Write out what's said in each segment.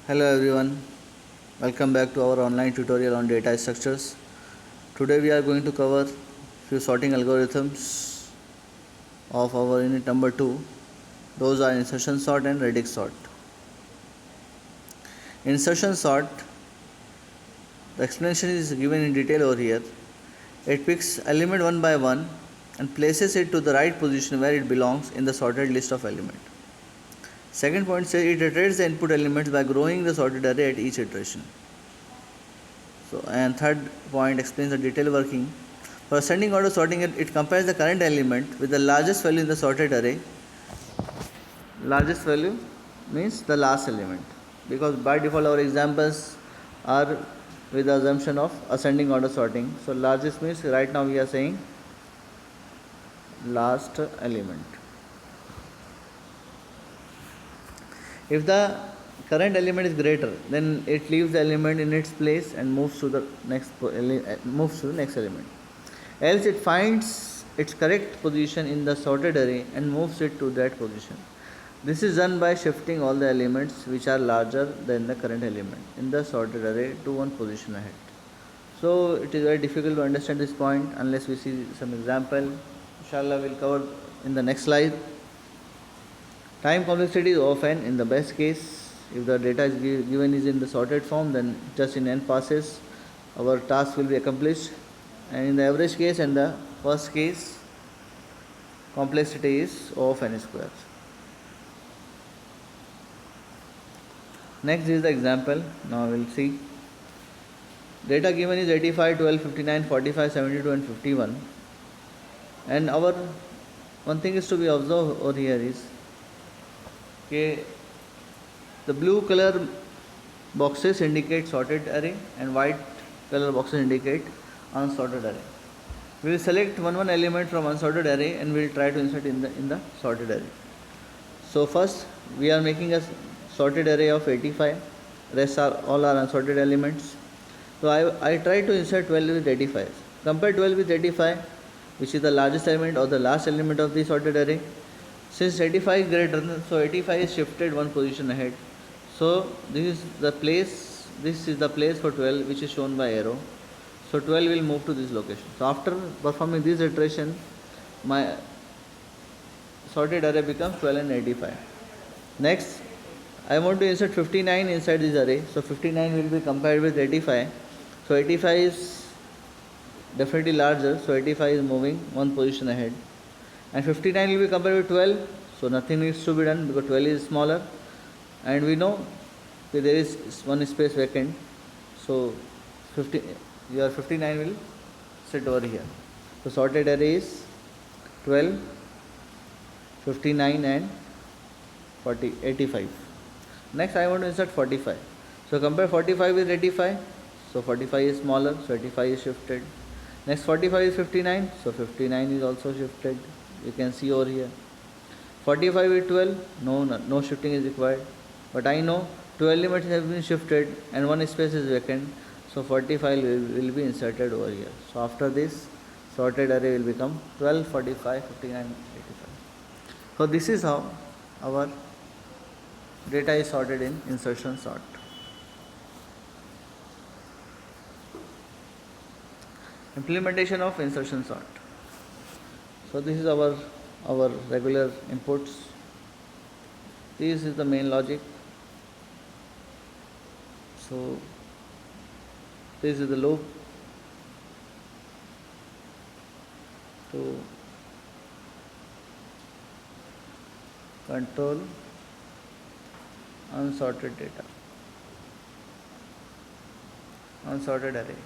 Hello everyone, welcome back to our online tutorial on data structures. Today we are going to cover few sorting algorithms of our unit number 2. Those are insertion sort and radix sort. Insertion sort, the explanation is given in detail over here. It picks element one by one and places it to the right position where it belongs in the sorted list of elements. Second point says it iterates the input elements by growing the sorted array at each iteration. And third point explains the detailed working. For ascending order sorting, it compares the current element with the largest value in the sorted array. Largest value means the last element, because by default our examples are with the assumption of ascending order sorting. So largest means right now we are saying last element. If the current element is greater, then it leaves the element in its place and moves to the next element. Else it finds its correct position in the sorted array and moves it to that position. This is done by shifting all the elements which are larger than the current element in the sorted array to one position ahead. So it is very difficult to understand this point unless we see some example. Inshallah we'll cover in the next slide. Time complexity is of n. In the best case, if the data is given is in the sorted form, then just in n passes our task will be accomplished. And in the average case and the first case, complexity is O of n square. Next is the example. Now we will see. Data given is 85, 12, 59, 45, 72 and 51. And our one thing is to be observed over here is the blue color boxes indicate sorted array and white color boxes indicate unsorted array. We will select one element from unsorted array and we will try to insert in the sorted array. So first we are making a sorted array of 85. Rest are all are unsorted elements. So I try to insert 12 with 85. Compare 12 with 85, which is the largest element or the last element of the sorted array. Since 85 is greater, so 85 is shifted one position ahead. So this is the place for 12, which is shown by arrow. So 12 will move to this location. So after performing this iteration, my sorted array becomes 12 and 85. Next, I want to insert 59 inside this array. So 59 will be compared with 85. So 85 is definitely larger. So 85 is moving one position ahead. And 59 will be compared with 12, so nothing needs to be done because 12 is smaller, and we know that there is one space vacant, so your 59 will sit over here. So sorted array is 12, 59 and 85. Next I want to insert 45. So compare 45 with 85. So 45 is smaller, so 85 is shifted. Next 45 is 59, so 59 is also shifted. You can see over here. 45 with 12, no shifting is required. But I know 2 elements have been shifted and one space is vacant. So 45 will be inserted over here. So after this, sorted array will become 12, 45, 59, 85. So this is how our data is sorted in insertion sort. Implementation of insertion sort. So this is our regular inputs. This is the main logic. So this is the loop to control unsorted data, unsorted array,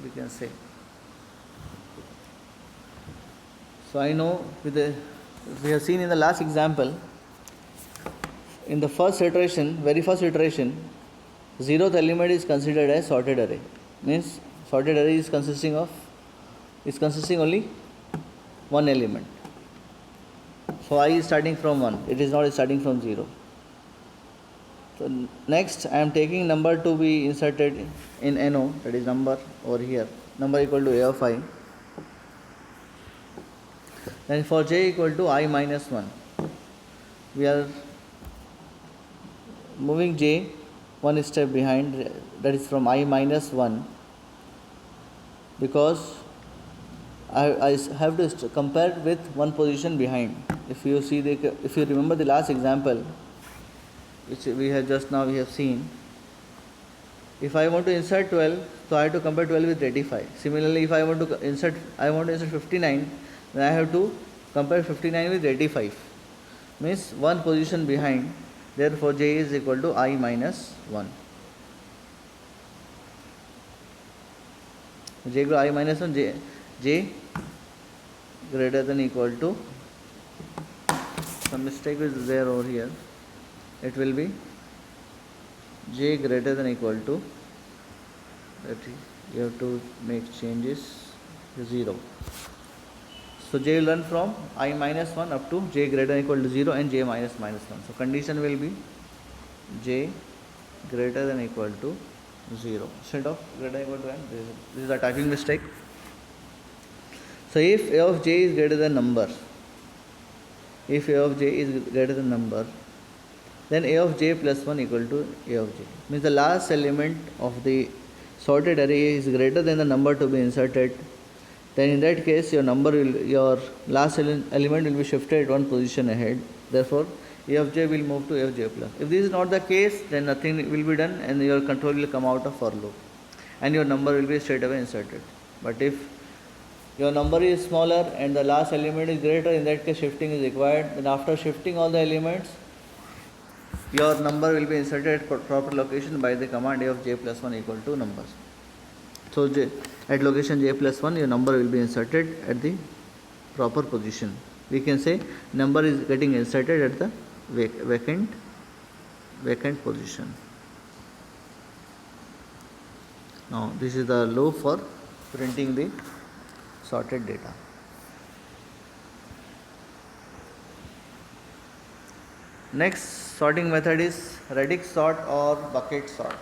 we can say. So I know we have seen in the last example, in the very first iteration, 0th element is considered as sorted array. Means sorted array is consisting only one element. So I is starting from 1. It is not starting from 0. So next I am taking number to be inserted in NO, that is number over here. Number equal to A of I. Then for j equal to I minus 1, we are moving j one step behind, that is from I minus 1, because I have to compare with one position behind. If you remember the last example which we have just now seen, if I want to insert 12, so I have to compare 12 with 85. Similarly, if I want to insert 59, then I have to compare 59 with 85. Means one position behind. Therefore, j is equal to I minus 1. J equal to I minus 1, j greater than equal to, some mistake is there over here. It will be j greater than equal to, that you have to make changes to 0. So j will run from I minus 1 up to j greater than equal to 0 and j minus minus 1. So condition will be j greater than equal to 0 instead of greater than equal to n. This is a typing mistake. So if a of j is greater than number, then a of j plus 1 equal to a of j. Means the last element of the sorted array is greater than the number to be inserted. Then in that case your last element will be shifted one position ahead. Therefore, a of j will move to a of j plus. If this is not the case, then nothing will be done and your control will come out of for loop and your number will be straight away inserted. But if your number is smaller and the last element is greater, in that case shifting is required. Then after shifting all the elements, your number will be inserted at proper location by the command a of j plus 1 equal to numbers. So at location j plus 1, your number will be inserted at the proper position. We can say number is getting inserted at the vacant position. Now this is the loop for printing the sorted data. Next sorting method is radix sort or bucket sort.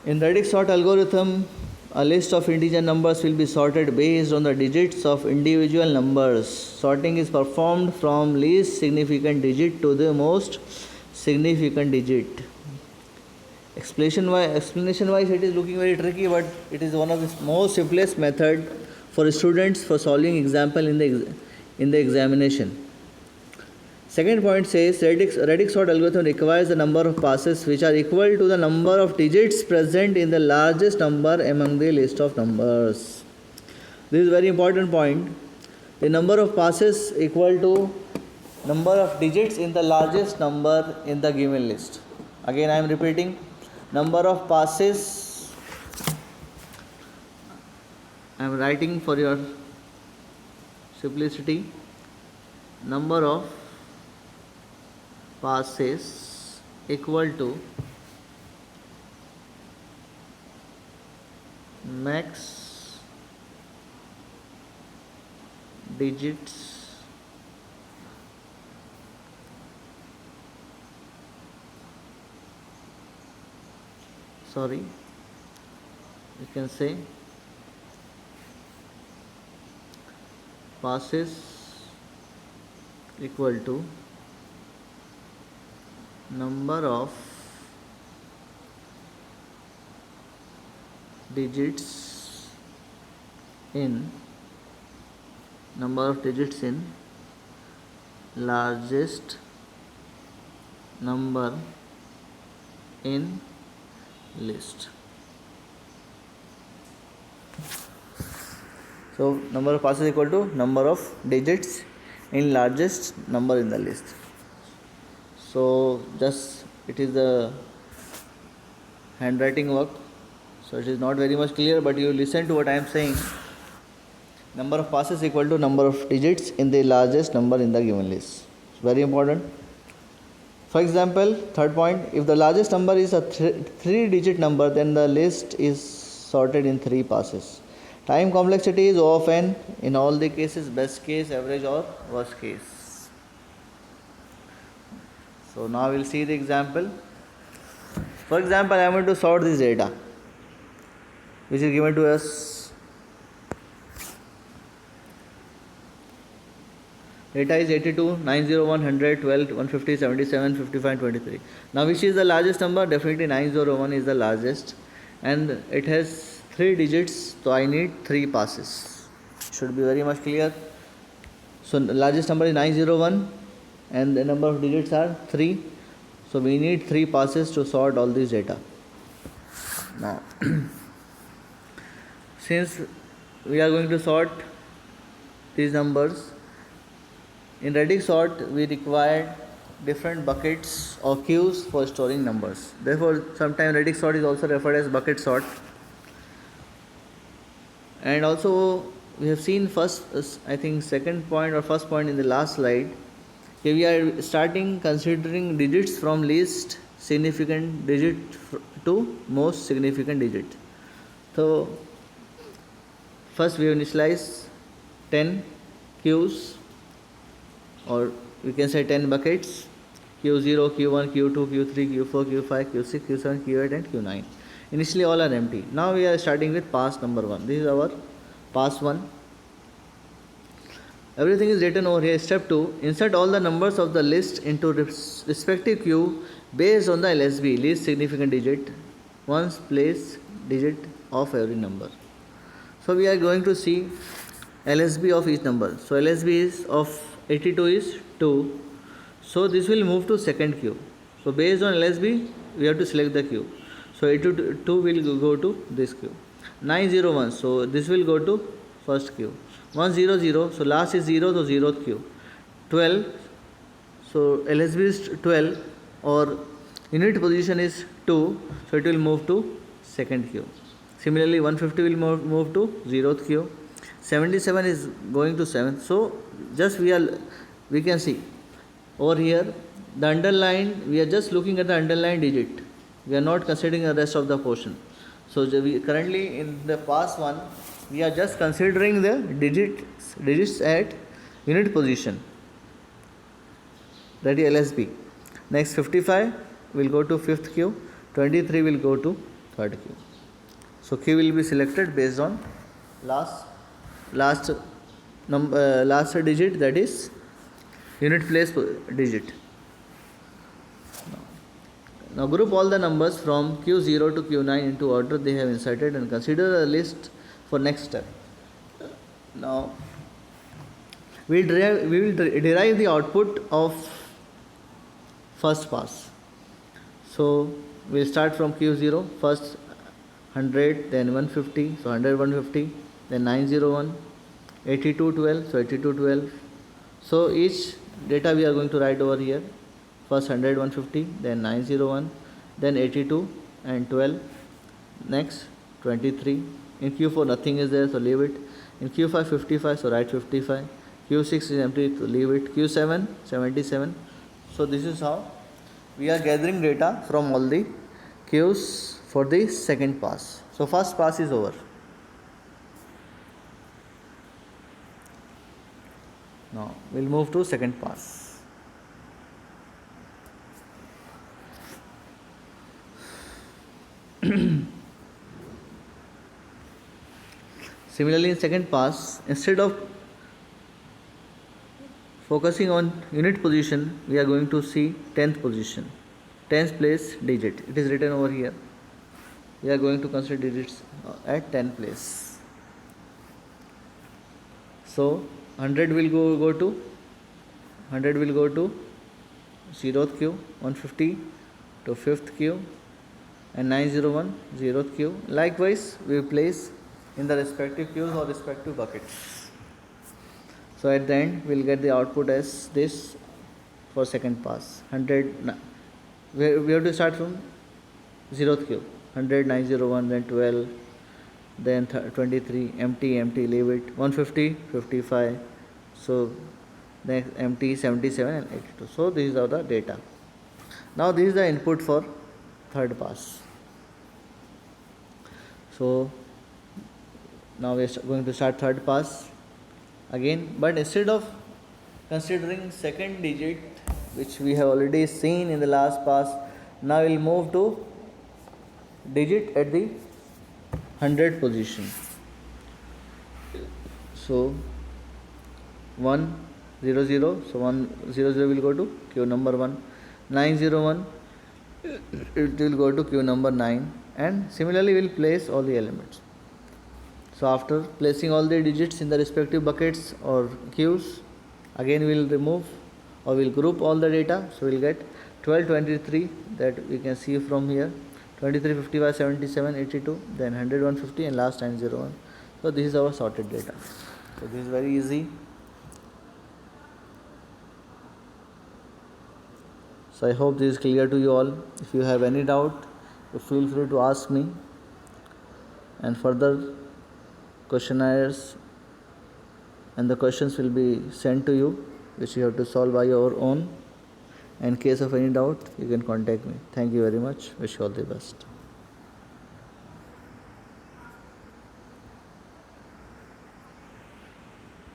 In radix sort algorithm, a list of integer numbers will be sorted based on the digits of individual numbers. Sorting is performed from least significant digit to the most significant digit. Explanation wise it is looking very tricky, but it is one of the most simplest method for students for solving example in the examination. Second point says radix sort algorithm requires the number of passes which are equal to the number of digits present in the largest number among the list of numbers. This is a very important point. The number of passes equal to number of digits in the largest number in the given list. Again I am repeating, number of passes, I am writing for your simplicity, number of passes equal to max digits you can say passes equal to number of digits in largest number in list. So number of passes equal to number of digits in largest number in the list. So just it is the handwriting work, so it is not very much clear, but you listen to what I am saying. Number of passes equal to number of digits in the largest number in the given list. It's very important. For example, third point, if the largest number is a 3-digit number, then the list is sorted in 3 passes. Time complexity is O of n, in all the cases best case, average or worst case. So now we will see the example. For example, I am going to sort this data which is given to us. Data is 82, 901, 100, 12, 150, 77, 55, 23. Now which is the largest number? Definitely 901 is the largest, and it has 3 digits, so I need 3 passes. Should be very much clear. So the largest number is 901 and the number of digits are 3. So we need 3 passes to sort all these data. Now since we are going to sort these numbers, in Reddick sort we require different buckets or queues for storing numbers. Therefore sometimes Reddick sort is also referred as bucket sort. And also we have seen first, I think second point or first point in the last slide, we are starting considering digits from least significant digit to most significant digit. So first we have initialized 10 queues, or we can say 10 buckets: Q0, Q1, Q2, Q3, Q4, Q5, Q6, Q7, Q8 and Q9. Initially all are empty. Now we are starting with pass number 1. This is our pass 1. Everything is written over here. Step 2, insert all the numbers of the list into respective queue based on the LSB, least significant digit, ones place digit of every number. So we are going to see LSB of each number. So LSB is of 82 is 2. So this will move to second queue. So based on LSB, we have to select the queue. So 82 will go to this queue. 901, so this will go to first queue. 100, so last is 0, so 0th queue. 12, so LSB is 12 or unit position is 2, so it will move to second queue. Similarly 150 will move to 0th queue. 77 is going to 7th. So just we can see over here the underlined, we are just looking at the underlined digit. We are not considering the rest of the portion. So we currently in the pass 1, we are just considering the digits at unit position, that is LSB. Next 55 will go to 5th queue, 23 will go to 3rd queue. So queue will be selected based on last digit, that is unit place digit. Now group all the numbers from Q0 to Q9 into order they have inserted and consider a list for next step. Now we will derive the output of first pass. So we will start from Q0, first 100, then 150, so 100, 150, then 901, 82, 12, so 82, 12. So each data we are going to write over here. First 100, 150, then 901, then 82 and 12. Next 23. In Q4 nothing is there, so leave it. In Q5 55, so write 55. Q6 is empty, so leave it. Q7 77. So this is how we are gathering data from all the queues for the second pass. So first pass is over. Now we'll move to second pass. Similarly in second pass, instead of focusing on unit position, we are going to see 10th position, 10th place digit. It is written over here. We are going to consider digits at 10th place. So 100 will go to 0th queue, 150 to 5th queue, and 901 0th queue. Likewise, we place in the respective queues or respective buckets. So at the end, we will get the output as this for second pass. 100, we have to start from 0th queue. 100, 901, then 12, then 23, empty, leave it. 150, 55. So next empty, 77 and 82. So these are the data. Now this is the input for third pass. So now we are going to start third pass again, but instead of considering second digit, which we have already seen in the last pass, now we will move to digit at the 100 position. So 1, 0 0, so 1 0 0 will go to queue number 1. 9 0 1, it will go to queue number 9, and similarly we will place all the elements. So after placing all the digits in the respective buckets or queues, again we will remove or we will group all the data. So we will get 12 23, that we can see from here, 23 55 77 82, then 100 150, and last 901. So this is our sorted data. So this is very easy. So I hope this is clear to you all. If you have any doubt, you feel free to ask me, and further questionnaires and the questions will be sent to you, which you have to solve by your own. In case of any doubt, you can contact me. Thank you very much. Wish you all the best.